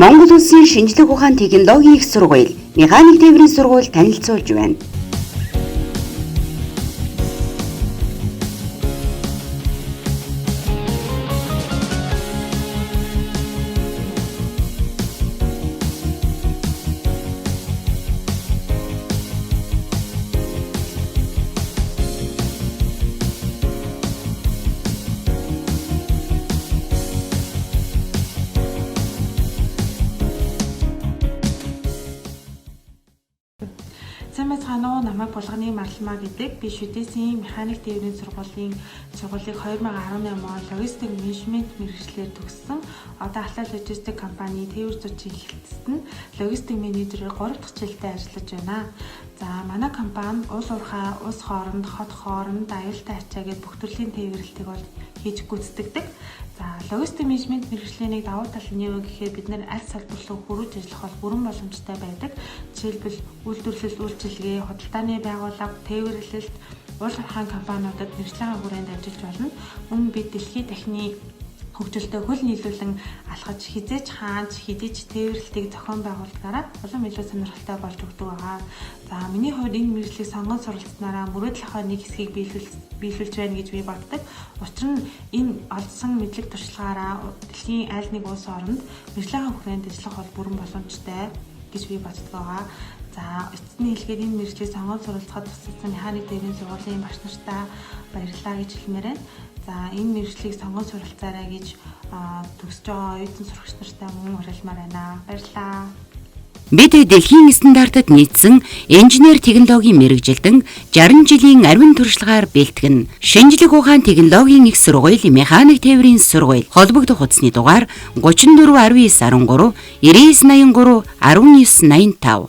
Монгол Улсын шинжлэх ухаан технологийн их сургууль, механик тээврийн сургууль танилцуулж байна. Сайн байцгаана уу? Намайг Булганы Марламаа гэдэг. Би шүдээсийн механик тээврийн сургуулийн 2018 он логистик менежмент мэргэжлээр төгссөн. Одоо Алтай логистик компани тээвэр зочийн хэлтсэнд логистик менежерээр 3 дахь жилдээ ажиллаж байна. За манай компани улс уурхай, улс хооронд, хот хооронд, аюултай ачаа гэдэг бүх төрлийн тээвэрлэлтийг бол хийж гүйцэтгэдэг. За логистик менежмент мэргэжлийн нэг давуу тал нь юу гэхээр бид нар аль салбарлуу хүрүүж ажиллах бол бүрэн боломжтой байдаг. Жишээлбэл үйлдвэрлэл, үйлчилгээ, худалдааны байгууллага, тээвэрлэлт, уул уурхайн компаниудад мэргэжлийн хүрээнд ажиллаж болно. Мөн бид дэлхийн дахины хөгжилтэй хөл нийлүүлэн алхаж хизээч хаанч хідэж тээвэрлэлтийг зохион байгуулдгаараа улам илүү сонирхолтой болж өгдөг байгаа. За миний хувьд энэ мэргэжлийг сонгон суралцсанараа мөрөөдөл ахуй нэг хэсгийг биелүүлж байна гэж би боддог. Учир нь энэ олдсон мэдлэг туршлагаараа дэлхийн аль нэг улс оронд мэргэжлийн хүрээнд ажиллах бол бүрэн боломжтой гэж би боддог байгаа. За эцсийн хэлгээд энэ мэргэжлийг сонгон суралцахад тусалсан механик тээврийн сургуулийн багш нартаа баярлалаа гэж хэлмээр байна. За энэ мэргэжлийг сонгон суралцаарай гэж төгсөж байгаа оюутан сурагч нартай мөн уриалмаар байна. Баярлалаа. Бид дэлхийн стандартад нийцсэн инженер технологийн мэргэжилтэн 60 жилийн арвин туршлагаар бэлтгэн шинжлэх ухаан технологийн их сургууль, механик тээврийн сургууль холбогдох утасны дугаар 34 19 13 99 83 19 85.